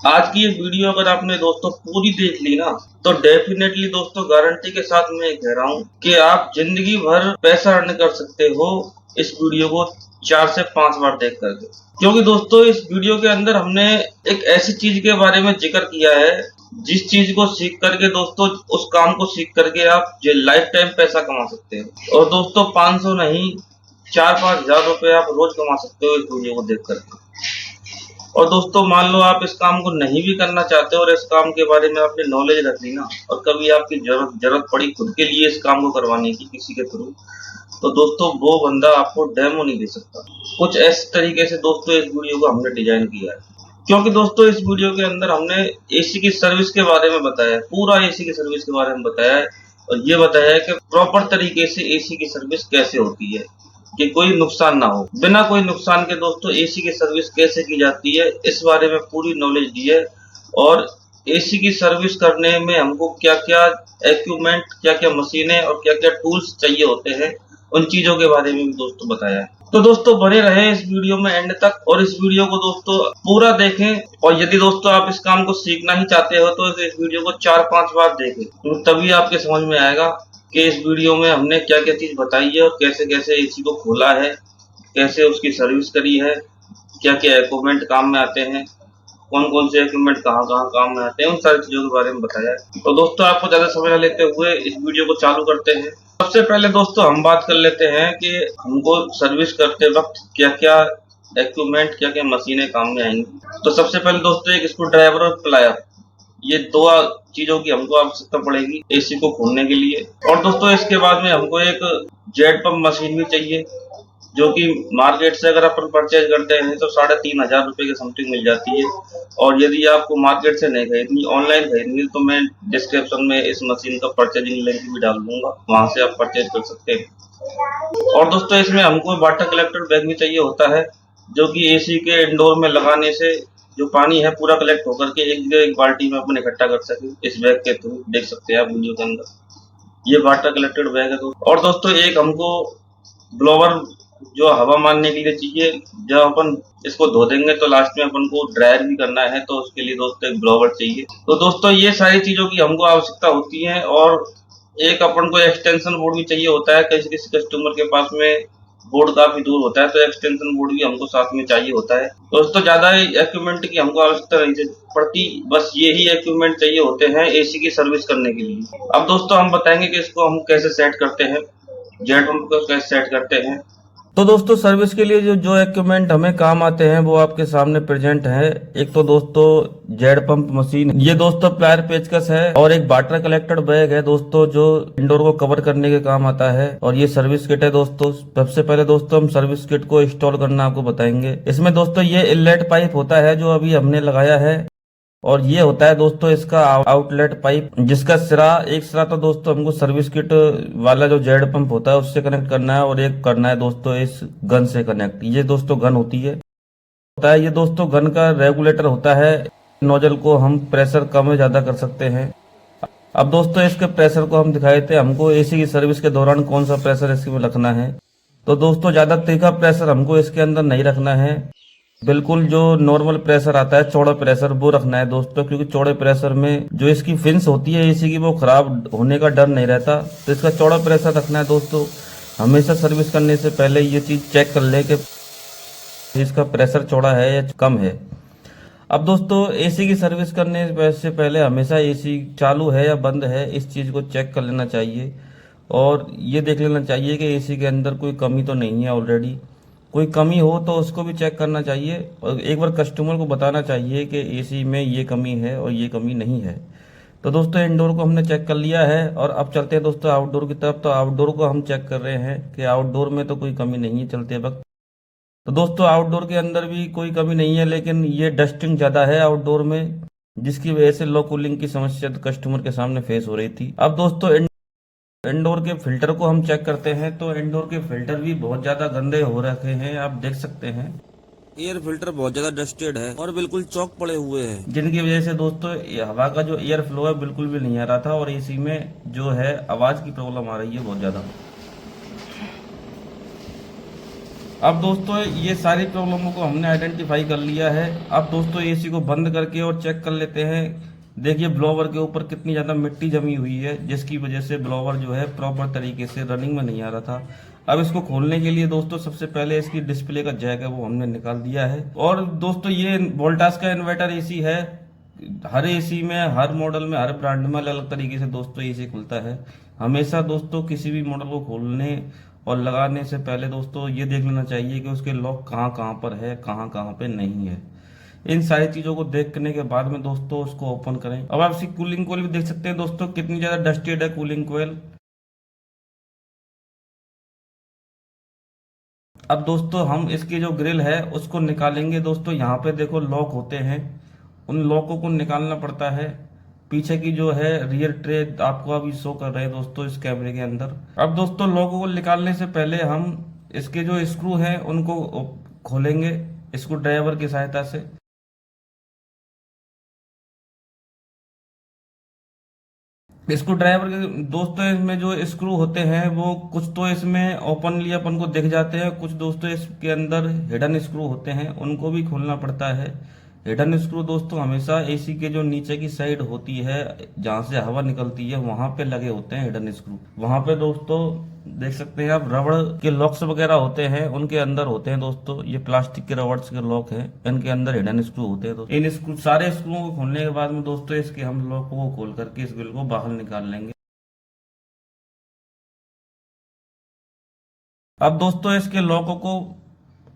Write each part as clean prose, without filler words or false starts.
आज की ये वीडियो अगर आपने दोस्तों पूरी देख ली ना, तो डेफिनेटली दोस्तों गारंटी के साथ मैं ये कह रहा हूँ कि आप जिंदगी भर पैसा अर्न कर सकते हो इस वीडियो को 4 से 5 बार देख करके। क्योंकि दोस्तों इस वीडियो के अंदर हमने एक ऐसी चीज के बारे में जिक्र किया है जिस चीज को सीख करके दोस्तों, उस काम को सीख करके आप लाइफ टाइम पैसा कमा सकते हो। और दोस्तों 500 नहीं, 4-5 हजार रुपए आप रोज कमा सकते हो इस वीडियो को देख करके। और दोस्तों मान लो आप इस काम को नहीं भी करना चाहते और इस काम के बारे में आपने नॉलेज रख ली ना, और कभी आपकी जरूरत पड़ी खुद के लिए इस काम को करवाने की किसी के थ्रू, तो दोस्तों वो बंदा आपको डेमो नहीं दे सकता। कुछ इस तरीके से दोस्तों इस वीडियो को हमने डिजाइन किया है। क्योंकि दोस्तों इस वीडियो के अंदर हमने एसी की सर्विस के बारे में बताया है, पूरा एसी की सर्विस के बारे में बताया है, और ये बताया है कि प्रॉपर तरीके से एसी की सर्विस कैसे होती है कि कोई नुकसान ना हो। बिना कोई नुकसान के दोस्तों एसी की सर्विस कैसे की जाती है इस बारे में पूरी नॉलेज दी है। और एसी की सर्विस करने में हमको क्या क्या इक्विपमेंट, क्या क्या मशीनें और क्या क्या टूल्स चाहिए होते हैं, उन चीजों के बारे में भी दोस्तों बताया है। तो दोस्तों बने रहे इस वीडियो में एंड तक, और इस वीडियो को दोस्तों पूरा देखें। और यदि दोस्तों आप इस काम को सीखना ही चाहते हो तो इस वीडियो को 4-5 बार देखें, तो तभी आपके समझ में आएगा कि इस वीडियो में हमने क्या क्या चीज बताई है और कैसे कैसे एसी को खोला है, कैसे उसकी सर्विस करी है, क्या क्या इक्विपमेंट काम में आते हैं, कौन कौन से इक्विपमेंट कहाँ कहाँ काम में आते हैं, उन सारी चीजों के बारे में बताया है। तो दोस्तों आपको ज्यादा समय न लेते हुए इस वीडियो को चालू करते हैं। सबसे पहले दोस्तों हम बात कर लेते हैं कि हमको सर्विस करते वक्त क्या क्या इक्विपमेंट, क्या क्या मशीनें काम में आएंगी। तो सबसे पहले दोस्तों एक स्क्रू ड्राइवर और प्लायर, ये दो चीजों की हमको आवश्यकता पड़ेगी एसी को खोलने के लिए। और दोस्तों इसके बाद में हमको एक जेट पंप मशीन भी चाहिए, जो कि मार्केट से अगर अपन परचेज करते हैं तो 3,500 रुपए के समथिंग मिल जाती है। और यदि आपको मार्केट से नहीं खरीदनी, ऑनलाइन खरीदनी, तो मैं डिस्क्रिप्शन में इस मशीन का परचेजिंग लिंक भी डाल दूंगा, वहां से आप परचेज कर सकते हैं। और दोस्तों इसमें हमको वाटर कलेक्टर बैग भी चाहिए होता है, जो कि एसी के इंडोर में लगाने से जो पानी है पूरा कलेक्ट होकर के एक जगह एक बाल्टी में अपन इकट्ठा कर सके। इस बैग के थ्रू देख सकते हैं आप वीडियो के अंदर, ये वाटर कलेक्टेड बैग है। और दोस्तों एक हमको ब्लोवर जो हवा मारने के लिए चाहिए। जब अपन इसको धो देंगे तो लास्ट में अपन को ड्रायर भी करना है, तो उसके लिए दोस्तों एक ब्लोवर चाहिए। तो दोस्तों ये सारी चीजों की हमको आवश्यकता होती है। और एक अपन को एक्सटेंशन बोर्ड भी चाहिए होता है, किसी किसी कस्टमर के पास में बोर्ड काफी दूर होता है, तो एक्सटेंशन बोर्ड भी हमको साथ में चाहिए होता है। दोस्तों ज्यादा इक्विपमेंट की हमको आवश्यकता नहीं पड़ती, बस ये ही इक्विपमेंट चाहिए होते हैं एसी की सर्विस करने के लिए। अब दोस्तों हम बताएंगे कि इसको हम कैसे सेट करते हैं, जेट पंप को कैसे सेट करते हैं। तो दोस्तों सर्विस के लिए जो जो इक्विपमेंट हमें काम आते हैं वो आपके सामने प्रेजेंट है। एक तो दोस्तों जेट पंप मशीन, ये दोस्तों प्लायर पेचकस है, और एक वाटर कलेक्टर बैग है दोस्तों, जो इंडोर को कवर करने के काम आता है। और ये सर्विस किट है दोस्तों। सबसे पहले दोस्तों हम सर्विस किट को इंस्टॉल करना आपको बताएंगे। इसमें दोस्तों ये इनलेट पाइप होता है जो अभी हमने लगाया है, और ये होता है दोस्तों इसका आउटलेट पाइप, जिसका एक सिरा तो दोस्तों हमको सर्विस किट वाला जो जेड पंप होता है उससे कनेक्ट करना है, और एक करना है दोस्तों इस गन से कनेक्ट। ये दोस्तों गन होती है, ये दोस्तों गन का रेगुलेटर होता है। नोजल को हम प्रेशर कम या ज्यादा कर सकते हैं। अब दोस्तों इसके प्रेशर को हम दिखाए थे, हमको एसी की सर्विस के दौरान कौन सा प्रेशर इसमें रखना है। तो दोस्तों ज्यादा तीखा प्रेशर हमको इसके अंदर नहीं रखना है, बिल्कुल जो नॉर्मल प्रेशर आता है, चौड़ा प्रेशर, वो रखना है दोस्तों। क्योंकि चौड़े प्रेशर में जो इसकी फिन्स होती है एसी की, वो खराब होने का डर नहीं रहता, तो इसका चौड़ा प्रेशर रखना है दोस्तों। हमेशा सर्विस करने से पहले ये चीज चेक कर ले कि इसका प्रेशर चौड़ा है या कम है। अब दोस्तों एसी की सर्विस करने से पहले हमेशा एसी चालू है या बंद है, इस चीज को चेक कर लेना चाहिए। और ये देख लेना चाहिए कि एसी के अंदर कोई कमी तो नहीं है। ऑलरेडी कोई कमी हो तो उसको भी चेक करना चाहिए, और एक बार कस्टमर को बताना चाहिए कि एसी में ये कमी है और ये कमी नहीं है। तो दोस्तों इंडोर को हमने चेक कर लिया है, और अब चलते हैं दोस्तों आउटडोर की तरफ। तो आउटडोर को हम चेक कर रहे हैं कि आउटडोर में तो कोई कमी नहीं है चलते वक्त। तो दोस्तों आउटडोर के अंदर भी कोई कमी नहीं है, लेकिन ये डस्टिंग ज्यादा है आउटडोर में, जिसकी वजह से लो कूलिंग की समस्या कस्टमर के सामने फेस हो रही थी। अब दोस्तों इंडोर के फिल्टर को हम चेक करते हैं, तो इंडोर के फिल्टर भी बहुत ज्यादा गंदे हो रखे हैं, आप देख सकते हैं। एयर फिल्टर बहुत ज्यादा डस्टेड है और बिल्कुल चौक पड़े हुए हैं, जिनकी वजह से दोस्तों हवा का जो एयर फ्लो है बिल्कुल भी नहीं आ रहा था, और एसी में जो है आवाज की प्रॉब्लम आ रही है बहुत ज्यादा। अब दोस्तों ये सारी प्रॉब्लमों को हमने आइडेंटिफाई कर लिया है। अब दोस्तों एसी को बंद करके और चेक कर लेते हैं। देखिए ब्लोवर के ऊपर कितनी ज़्यादा मिट्टी जमी हुई है, जिसकी वजह से ब्लोवर जो है प्रॉपर तरीके से रनिंग में नहीं आ रहा था। अब इसको खोलने के लिए दोस्तों सबसे पहले इसकी डिस्प्ले का जैक है वो हमने निकाल दिया है। और दोस्तों ये वोल्टास का इन्वर्टर एसी है। हर एसी में, हर मॉडल में, हर ब्रांड में अलग अलग तरीके से दोस्तों एसी खुलता है। हमेशा दोस्तों किसी भी मॉडल को खोलने और लगाने से पहले दोस्तों ये देख लेना चाहिए कि उसके लॉक कहाँ कहाँ पर है, कहाँ कहाँ पे नहीं है। इन सारी चीज़ों को देखने के बाद में दोस्तों उसको ओपन करें। अब आप इसकी कूलिंग कोयल भी देख सकते हैं दोस्तों, कितनी ज़्यादा डस्टेड है कूलिंग कोयल। अब दोस्तों हम इसकी जो ग्रिल है उसको निकालेंगे। दोस्तों यहाँ पे देखो लॉक होते हैं, उन लॉकों को निकालना पड़ता है। पीछे की जो है रियर ट्रे आपको अभी शो कर रहे हैं दोस्तों इस कैमरे के अंदर। अब दोस्तों लॉकों को निकालने से पहले हम इसके जो स्क्रू हैं उनको खोलेंगे स्क्रू ड्राइवर की सहायता से। स्क्रू ड्राइवर के दोस्तों इसमें जो स्क्रू होते हैं वो कुछ तो इसमें ओपनली अपन को दिख जाते हैं, कुछ दोस्तों इसके अंदर हिडन स्क्रू होते हैं, उनको भी खोलना पड़ता है। हिडन स्क्रू दोस्तों हमेशा एसी के जो नीचे की साइड होती है जहाँ से हवा निकलती है वहां पे लगे होते हैं हिडन स्क्रू। वहां पे दोस्तों देख सकते हैं आप रबड़ के लॉक्स वगैरह होते हैं, उनके अंदर होते हैं दोस्तों। ये प्लास्टिक के रबड़ के लॉक हैं, इनके अंदर हिडन स्क्रू होते हैं। तो इन स्क्रू सारे स्क्रूओं को खोलने के बाद में दोस्तों इसके हम लॉकों को खोल करके इस बिल को बाहर निकाल लेंगे। अब दोस्तों इसके लॉकों को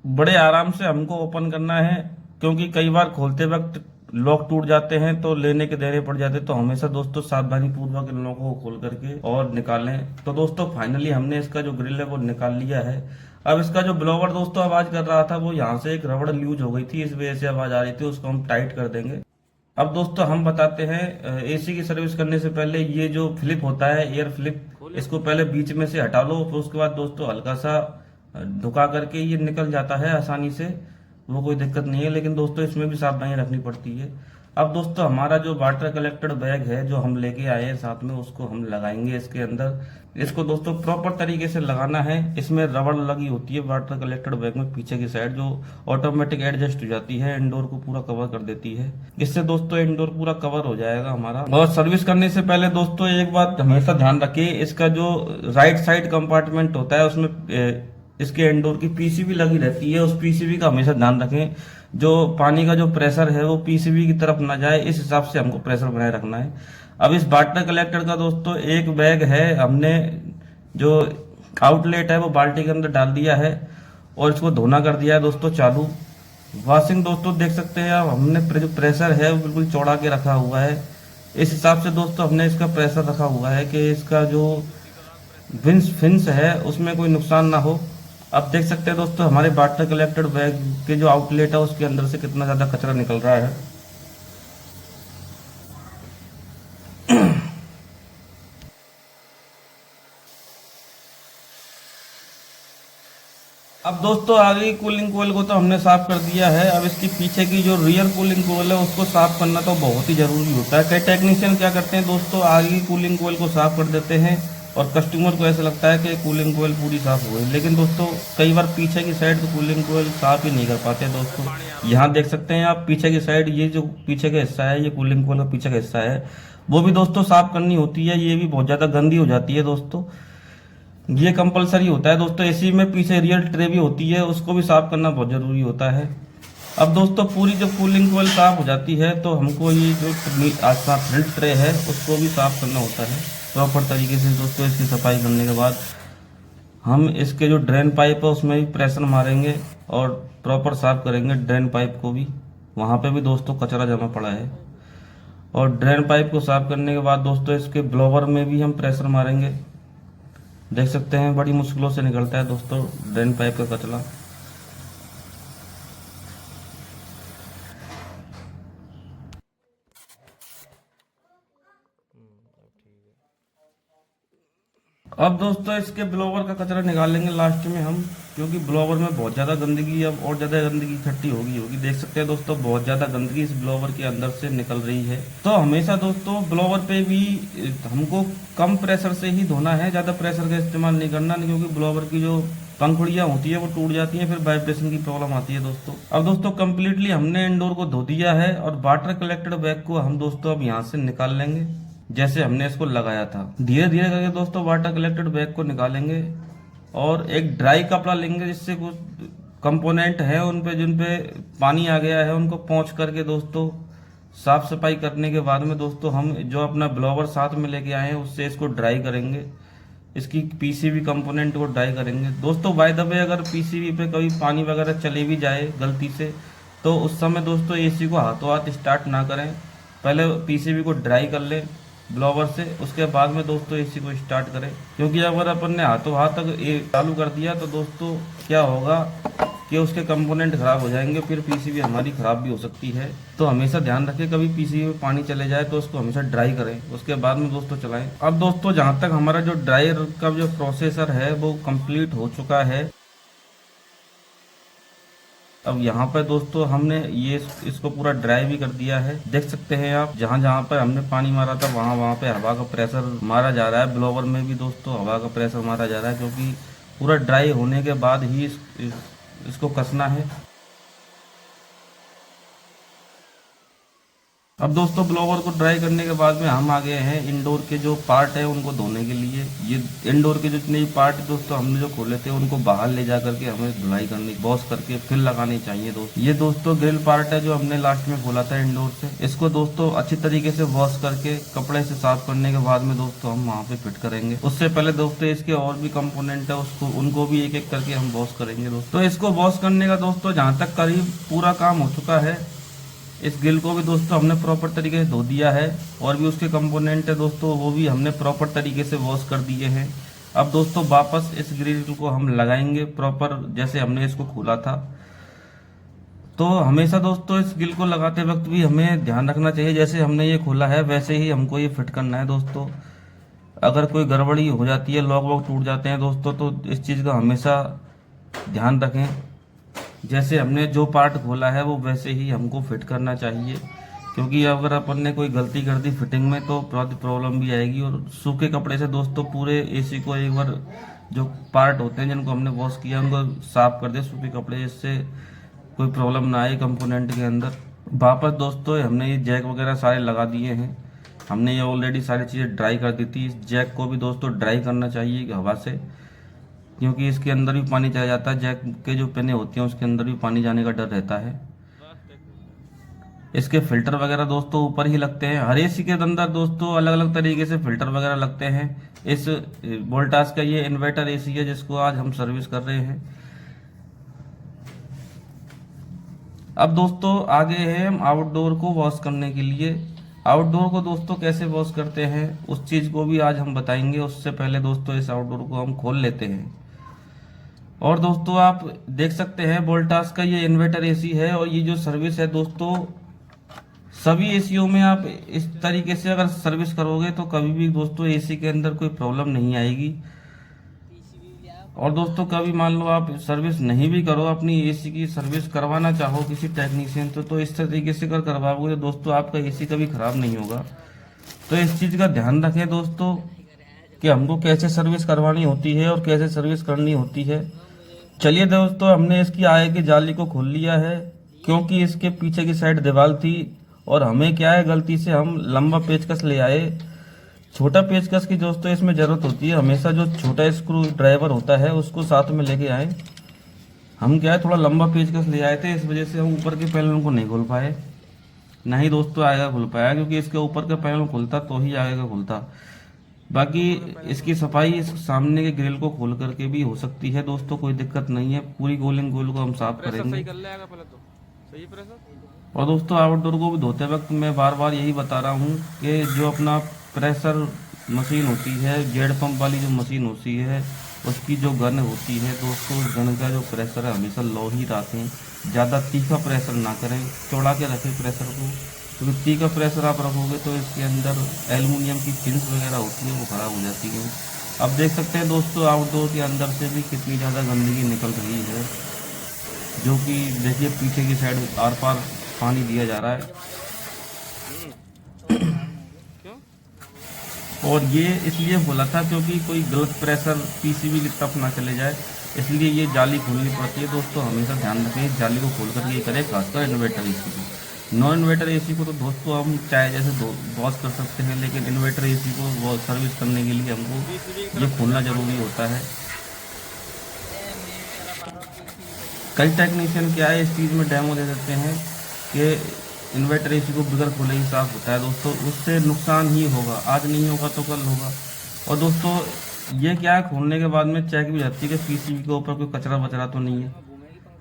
बड़े आराम से हमको ओपन करना है, क्योंकि कई बार खोलते वक्त लॉक टूट जाते हैं तो लेने के देने पड़ जाते हैं। तो हमेशा दोस्तों सावधानी पूर्वक इन लॉकों को खोल करके और निकालें। तो दोस्तों फाइनली हमने इसका जो ग्रिल है वो निकाल लिया है। अब इसका जो ब्लोवर दोस्तों आवाज कर रहा था वो यहाँ से एक रबड़ लूज हो गई थी, इस वजह से आवाज आ रही थी, उसको हम टाइट कर देंगे। अब दोस्तों हम बताते हैं एसी की सर्विस करने से पहले ये जो फ्लिप होता है एयर फ्लिप, इसको पहले बीच में से हटा लो, फिर उसके बाद दोस्तों हल्का सा झुका करके ये निकल जाता है आसानी से, वो कोई दिक्कत नहीं है। लेकिन दोस्तों इसमें भी सावधानी रखनी पड़ती है। अब दोस्तों हमारा जो वाटर कलेक्टेड बैग है जो हम लेके आए हैं साथ में, उसको हम लगाएंगे इसके अंदर। इसको दोस्तों प्रॉपर तरीके से लगाना है। इसमें रबड़ लगी होती है वाटर कलेक्टेड बैग में पीछे की साइड, जो ऑटोमेटिक एडजस्ट हो जाती है, इंडोर को पूरा कवर कर देती है। इससे दोस्तों इंडोर पूरा कवर हो जाएगा हमारा। और सर्विस करने से पहले दोस्तों एक बात हमेशा ध्यान रखिए, इसका जो राइट साइड कंपार्टमेंट होता है उसमें इसके इंडोर की पीसीबी लगी रहती है, उस पीसीबी का हमेशा ध्यान रखें। जो पानी का जो प्रेशर है वो पीसीबी की तरफ ना जाए, इस हिसाब से हमको प्रेशर बनाए रखना है। अब इस वाटर कलेक्टर का दोस्तों एक बैग है, हमने जो आउटलेट है वो बाल्टी के अंदर डाल दिया है और इसको धोना कर दिया है दोस्तों चालू। वॉशिंग दोस्तों देख सकते हैं आप, हमने जो प्रेशर है वो बिल्कुल चौड़ा के रखा हुआ है। इस हिसाब से दोस्तों हमने इसका प्रेशर रखा हुआ है कि इसका जो फिंस है उसमें कोई नुकसान ना हो। अब देख सकते हैं दोस्तों हमारे वाटर कलेक्टेड बैग के जो आउटलेट है उसके अंदर से कितना ज़्यादा कचरा निकल रहा है। अब दोस्तों आगे की कूलिंग कोयल को तो हमने साफ कर दिया है। अब इसकी पीछे की जो रियर कूलिंग कोयल है उसको साफ करना तो बहुत ही जरूरी होता है। कई टेक्नीशियन क्या करते हैं दोस्तों, आगे की कूलिंग कोयल को साफ कर देते हैं और कस्टमर को ऐसा लगता है कि कूलिंग कोयल पूरी साफ हो गई, लेकिन दोस्तों कई बार पीछे की साइड तो कूलिंग कोयल साफ ही नहीं कर पाते दोस्तों। यहाँ देख सकते हैं आप पीछे की साइड, ये जो पीछे का हिस्सा है ये कूलिंग कोयल का पीछे का हिस्सा है, वो भी दोस्तों साफ करनी होती है। ये भी बहुत ज़्यादा गंदी हो जाती है दोस्तों, ये कंपलसरी होता है दोस्तों। एसी में पीछे रियल ट्रे भी होती है, उसको भी साफ करना बहुत ज़रूरी होता है। अब दोस्तों पूरी जब कूलिंग कोयल साफ हो जाती है तो हमको ये जो फ्रंट ट्रे है उसको भी साफ करना होता है प्रॉपर तरीके से दोस्तों। इसकी सफाई करने के बाद हम इसके जो ड्रेन पाइप है उसमें भी प्रेशर मारेंगे और प्रॉपर साफ करेंगे ड्रेन पाइप को भी, वहाँ पे भी दोस्तों कचरा जमा पड़ा है। और ड्रेन पाइप को साफ करने के बाद दोस्तों इसके ब्लोवर में भी हम प्रेशर मारेंगे। देख सकते हैं बड़ी मुश्किलों से निकलता है दोस्तों ड्रेन पाइप का कचरा। अब दोस्तों इसके ब्लोवर का कचरा निकालेंगे लास्ट में हम, क्योंकि ब्लोवर में बहुत ज़्यादा गंदगी, अब और ज़्यादा गंदगी इकट्ठी होगी। देख सकते हैं दोस्तों बहुत ज़्यादा गंदगी इस ब्लोवर के अंदर से निकल रही है। तो हमेशा दोस्तों ब्लोवर पे भी हमको कम प्रेशर से ही धोना है, ज़्यादा प्रेशर का इस्तेमाल नहीं करना, क्योंकि ब्लोवर की जो पंखुड़ियाँ होती है वो टूट जाती हैं, फिर वाइब्रेशन की प्रॉब्लम आती है दोस्तों। अब दोस्तों कम्प्लीटली हमने इंडोर को धो दिया है और वाटर कलेक्टेड बैग को हम दोस्तों अब यहाँ से निकाल लेंगे जैसे हमने इसको लगाया था। धीरे धीरे करके दोस्तों वाटर कलेक्टेड बैग को निकालेंगे और एक ड्राई कपड़ा लेंगे जिससे कुछ कंपोनेंट है उन पे जिन पे पानी आ गया है उनको पोंछ करके दोस्तों साफ सफाई करने के बाद में दोस्तों हम जो अपना ब्लोवर साथ में लेके आए हैं उससे इसको ड्राई करेंगे, इसकी पीसीबी कंपोनेंट को ड्राई करेंगे दोस्तों। बाय द वे अगर पीसीबी पे कभी पानी वगैरह चले भी जाए गलती से तो उस समय दोस्तों एसी को हाथों हाथ स्टार्ट ना करें, पहले पीसीबी को ड्राई कर लें ब्लोवर से, उसके बाद में दोस्तों एसी को स्टार्ट करें। क्योंकि अगर अपन ने हाथों हाथ तक चालू कर दिया तो दोस्तों क्या होगा कि उसके कंपोनेंट खराब हो जाएंगे, फिर पीसीबी हमारी खराब भी हो सकती है। तो हमेशा ध्यान रखें कभी पीसीबी में पानी चले जाए तो उसको हमेशा ड्राई करें, उसके बाद में दोस्तों चलाएं। अब दोस्तों जहां तक हमारा जो ड्रायर का जो प्रोसेसर है वो कंप्लीट हो चुका है। अब यहाँ पर दोस्तों हमने ये इसको पूरा ड्राई भी कर दिया है, देख सकते हैं आप। जहाँ जहाँ पर हमने पानी मारा था वहाँ पे हवा का प्रेशर मारा जा रहा है, ब्लोवर में भी दोस्तों हवा का प्रेशर मारा जा रहा है, क्योंकि पूरा ड्राई होने के बाद ही इसको कसना है। अब दोस्तों ब्लोवर को ड्राई करने के बाद में हम आ गए हैं इंडोर के जो पार्ट है उनको धोने के लिए। ये इंडोर के जितने भी पार्ट दोस्तों हमने जो खोले थे उनको बाहर ले जा करके हमें धुलाई करनी, वॉश करके फिर लगानी चाहिए दोस्तों। ये दोस्तों ग्रिल पार्ट है जो हमने लास्ट में खोला था इंडोर से, इसको दोस्तों अच्छी तरीके से वॉश करके कपड़े से साफ करने के बाद में दोस्तों हम वहाँ पे फिट करेंगे। उससे पहले दोस्तों इसके और भी कंपोनेंट है उसको उनको भी एक एक करके हम वॉश करेंगे दोस्तों। इसको वॉश करने का दोस्तों जहाँ तक करीब पूरा काम हो चुका है। इस ग्रिल को भी दोस्तों हमने प्रॉपर तरीके से धो दिया है और भी उसके कंपोनेंट है दोस्तों वो भी हमने प्रॉपर तरीके से वॉश कर दिए हैं। अब दोस्तों वापस इस ग्रिल को हम लगाएंगे प्रॉपर जैसे हमने इसको खोला था। तो हमेशा दोस्तों इस ग्रिल को लगाते वक्त भी हमें ध्यान रखना चाहिए जैसे हमने ये खोला है वैसे ही हमको ये फिट करना है दोस्तों। अगर कोई गड़बड़ी हो जाती है, लॉक वॉक टूट जाते हैं दोस्तों, तो इस चीज़ का हमेशा ध्यान रखें। जैसे हमने जो पार्ट खोला है वो वैसे ही हमको फिट करना चाहिए, क्योंकि अगर अपन ने कोई गलती कर दी फिटिंग में तो प्रॉब्लम भी आएगी। और सूखे कपड़े से दोस्तों पूरे एसी को एक बार जो पार्ट होते हैं जिनको हमने वॉश किया उनको साफ कर दे सूखे कपड़े, जिससे कोई प्रॉब्लम ना आए कंपोनेंट के अंदर। वापस दोस्तों हमने ये जैक वगैरह सारे लगा दिए हैं, हमने ये ऑलरेडी सारी चीज़ें ड्राई कर दी थी। इस जैक को भी दोस्तों ड्राई करना चाहिए हवा से, क्योंकि इसके अंदर भी पानी चला जाता है। जैक के जो पिने होती हैं उसके अंदर भी पानी जाने का डर रहता है। इसके फिल्टर वगैरह दोस्तों ऊपर ही लगते हैं। हर एसी के अंदर दोस्तों अलग अलग तरीके से फिल्टर वगैरह लगते हैं। इस वोल्टास का ये इन्वर्टर एसी है जिसको आज हम सर्विस कर रहे हैं। अब दोस्तों आगे है हम आउटडोर को वॉश करने के लिए। आउटडोर को दोस्तों कैसे वॉश करते हैं उस चीज़ को भी आज हम बताएंगे। उससे पहले दोस्तों इस आउटडोर को हम खोल लेते हैं। और दोस्तों आप देख सकते हैं वोल्टास का ये इन्वर्टर एसी है और ये जो सर्विस है दोस्तों सभी एसीओ में आप इस तरीके से अगर सर्विस करोगे तो कभी भी दोस्तों एसी के अंदर कोई प्रॉब्लम नहीं आएगी। और दोस्तों कभी मान लो आप सर्विस नहीं भी करो, अपनी एसी की सर्विस करवाना चाहो किसी टेक्नीशियन तो इस तरीके से अगर करवाओगे तो दोस्तों आपका एसी कभी खराब नहीं होगा। तो इस चीज़ का ध्यान रखें दोस्तों कि हमको कैसे सर्विस करवानी होती है और कैसे सर्विस करनी होती है। चलिए दोस्तों हमने इसकी आगे की जाली को खोल लिया है, क्योंकि इसके पीछे की साइड दीवार थी और हमें क्या है गलती से हम लंबा पेचकस ले आए। छोटा पेचकस की दोस्तों इसमें ज़रूरत होती है, हमेशा जो छोटा स्क्रू ड्राइवर होता है उसको साथ में लेके आए। हम क्या है थोड़ा लंबा पेचकस ले आए थे, इस वजह से हम ऊपर के पैनल को नहीं खोल पाए, नहीं दोस्तों आगे का खुल पाया, क्योंकि इसके ऊपर का पैनल खुलता तो ही आगे का खुलता। बाकी इसकी सफाई इस सामने के ग्रिल को खोल करके भी हो सकती है दोस्तों, कोई दिक्कत नहीं है। पूरी गोलिंग गोल को हम साफ करेंगे। और दोस्तों आउटडोर को भी धोते वक्त मैं बार बार यही बता रहा हूँ कि जो अपना प्रेशर मशीन होती है, जेड पंप वाली जो मशीन होती है उसकी जो गन होती है दोस्तों, उस गन का जो प्रेशर है हमेशा लो ही रखें, ज़्यादा तीखा प्रेशर ना करें, चौड़ा के रखें प्रेशर को। क्योंकि तीखा प्रेशर आप रखोगे तो इसके अंदर एल्युमिनियम की पिंस वगैरह होती है वो ख़राब हो जाती है। अब देख सकते हैं दोस्तों आउटडोर के अंदर से भी कितनी ज़्यादा गंदगी निकल रही है, जो कि देखिए पीछे की साइड आर पार पानी दिया जा रहा है। और ये इसलिए बोला था क्योंकि कोई गलत प्रेशर पीसीबी की तरफ ना चले जाए। इसलिए ये जाली खोलनी पड़ती है दोस्तों। हमेशा ध्यान रखें इस जाली को खोल कर ये करें, खासकर इन्वर्टर एसी को। नॉन इन्वर्टर एसी को तो दोस्तों हम चाहे जैसे वॉश कर सकते हैं, लेकिन इन्वर्टर एसी को सर्विस करने के लिए हमको ये खोलना ज़रूरी होता है। कई टेक्नीशियन क्या है इस चीज़ में डेमो दे देते हैं कि इन्वर्टर एसी को बगैर खोले ही साफ होता है दोस्तों। उससे नुकसान ही होगा, आज नहीं होगा तो कल होगा। और दोस्तों ये क्या है, खोलने के बाद में चेक भी जाती है कि पीसीबी के ऊपर कोई कचरा वचरा तो नहीं है।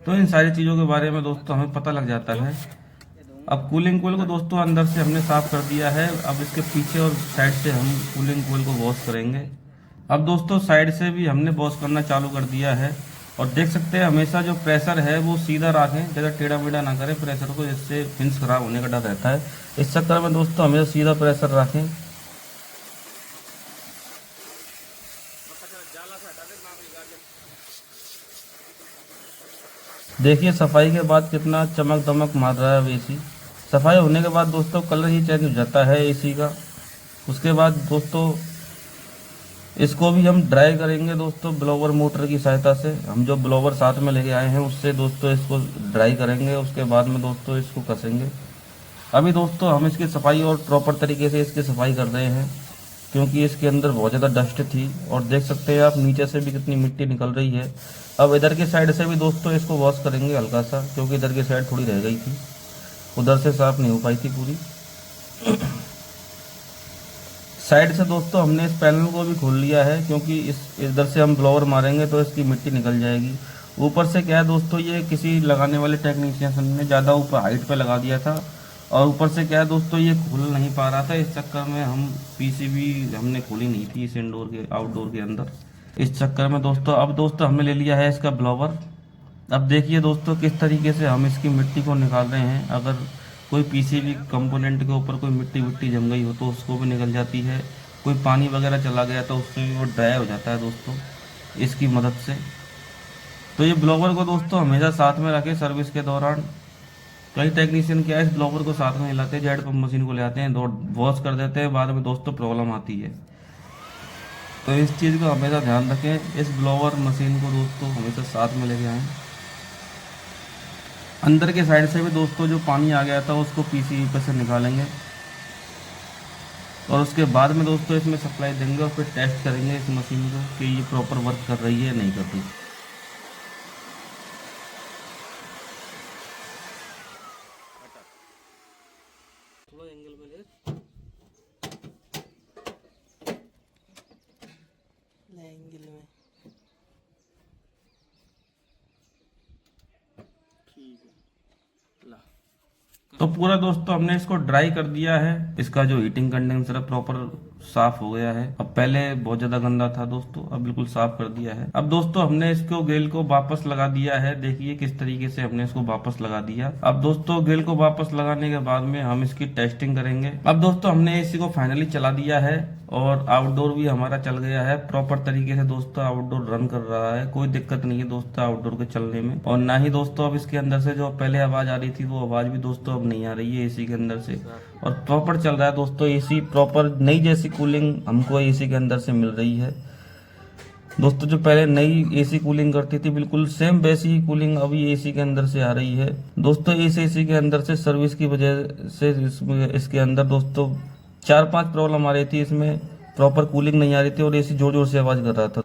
तो इन सारी चीज़ों के बारे में दोस्तों हमें पता लग जाता है। अब कूलिंग कोयल को दोस्तों अंदर से हमने साफ कर दिया है। अब इसके पीछे और साइड से हम कूलिंग कोयल को वॉश करेंगे। अब दोस्तों साइड से भी हमने वॉश करना चालू कर दिया है। और देख सकते हैं हमेशा जो प्रेशर है वो सीधा रखें, ज़्यादा टेढ़ा मेढ़ा ना करें प्रेशर को, जिससे पिंस खराब होने का डर रहता है। इस चक्कर में दोस्तों हमेशा सीधा प्रेशर रखें। देखिए सफाई के बाद कितना चमक दमक मार रहा है एसी। सफाई होने के बाद दोस्तों कलर ही चेंज हो जाता है एसी का। उसके बाद दोस्तों इसको भी हम ड्राई करेंगे दोस्तों ब्लोवर मोटर की सहायता से। हम जो ब्लोवर साथ में लेके आए हैं उससे दोस्तों इसको ड्राई करेंगे। उसके बाद में दोस्तों इसको कसेंगे। अभी दोस्तों हम इसकी सफाई और प्रॉपर तरीके से इसकी सफाई कर रहे हैं, क्योंकि इसके अंदर बहुत ज़्यादा डस्ट थी। और देख सकते हैं आप नीचे से भी कितनी मिट्टी निकल रही है। अब इधर की साइड से भी दोस्तों इसको वॉश करेंगे हल्का सा, क्योंकि इधर की साइड थोड़ी रह गई थी, उधर से साफ नहीं हो पाई थी पूरी। साइड से दोस्तों हमने इस पैनल को भी खोल लिया है, क्योंकि इस इधर से हम ब्लोअर मारेंगे तो इसकी मिट्टी निकल जाएगी। ऊपर से क्या है दोस्तों, ये किसी लगाने वाले टेक्नीशियन ने ज़्यादा ऊपर हाइट पे लगा दिया था, और ऊपर से क्या है दोस्तों ये खुल नहीं पा रहा था। इस चक्कर में हम पीसीबी हमने खोली नहीं थी इस इंडोर के आउटडोर के अंदर। इस चक्कर में दोस्तों अब दोस्तों हमने ले लिया है इसका ब्लोवर। अब देखिए दोस्तों किस तरीके से हम इसकी मिट्टी को निकाल रहे हैं। अगर कोई पीसीबी कंपोनेंट के ऊपर कोई मिट्टी विट्टी जम गई हो तो उसको भी निकल जाती है। कोई पानी वगैरह चला गया तो उससे भी वो ड्राई हो जाता है दोस्तों इसकी मदद से। तो ये ब्लोवर को दोस्तों हमेशा साथ में रखें सर्विस के दौरान। कई टेक्नीशियन क्या है इस ब्लोवर को साथ में हिलाते हैं, जेड पंप मशीन को ले आते हैं, वॉश कर देते हैं, बाद में दोस्तों प्रॉब्लम आती है। तो इस चीज़ को हमेशा ध्यान रखें। इस ब्लोवर मशीन को दोस्तों हमेशा साथ में लेके आएँ। अंदर के साइड से भी दोस्तों जो पानी आ गया था उसको पीसीबी पर से निकालेंगे, और उसके बाद में दोस्तों इसमें सप्लाई देंगे और फिर टेस्ट करेंगे इस मशीन को कि ये प्रॉपर वर्क कर रही है नहीं कर रही। थोड़ा एंगल में ले एंगल में ठीक है ला। तो पूरा दोस्तों हमने इसको ड्राई कर दिया है। इसका जो हीटिंग कंडेंसर है प्रॉपर साफ हो गया है। अब पहले बहुत ज्यादा गंदा था दोस्तों, अब बिल्कुल साफ कर दिया है। अब दोस्तों हमने इसको ग्रिल को वापस लगा दिया है। देखिए किस तरीके से हमने इसको वापस लगा दिया। अब दोस्तों ग्रिल को वापस लगाने के बाद में हम इसकी टेस्टिंग करेंगे। अब दोस्तों हमने एसी को फाइनली चला दिया है और आउटडोर भी हमारा चल गया है प्रॉपर तरीके से दोस्तों। आउटडोर रन कर रहा है, कोई दिक्कत नहीं है दोस्तों आउटडोर के चलने में। और ना ही दोस्तों अब इसके अंदर से जो पहले आवाज आ रही थी वो आवाज भी दोस्तों अब नहीं आ रही है एसी के अंदर से, और प्रॉपर चल रहा है दोस्तों एसी। प्रॉपर नई जैसी कूलिंग हमको एसी के अंदर से मिल रही है दोस्तों। जो पहले नई एसी कूलिंग करती थी बिल्कुल सेम वैसी ही कूलिंग अभी एसी के अंदर से आ रही है दोस्तों। इस एसी के अंदर से सर्विस की वजह से इसके अंदर दोस्तों 4-5 प्रॉब्लम आ रही थी। इसमें प्रॉपर कूलिंग नहीं आ रही थी और एसी जोर जोर से आवाज कर रहा था।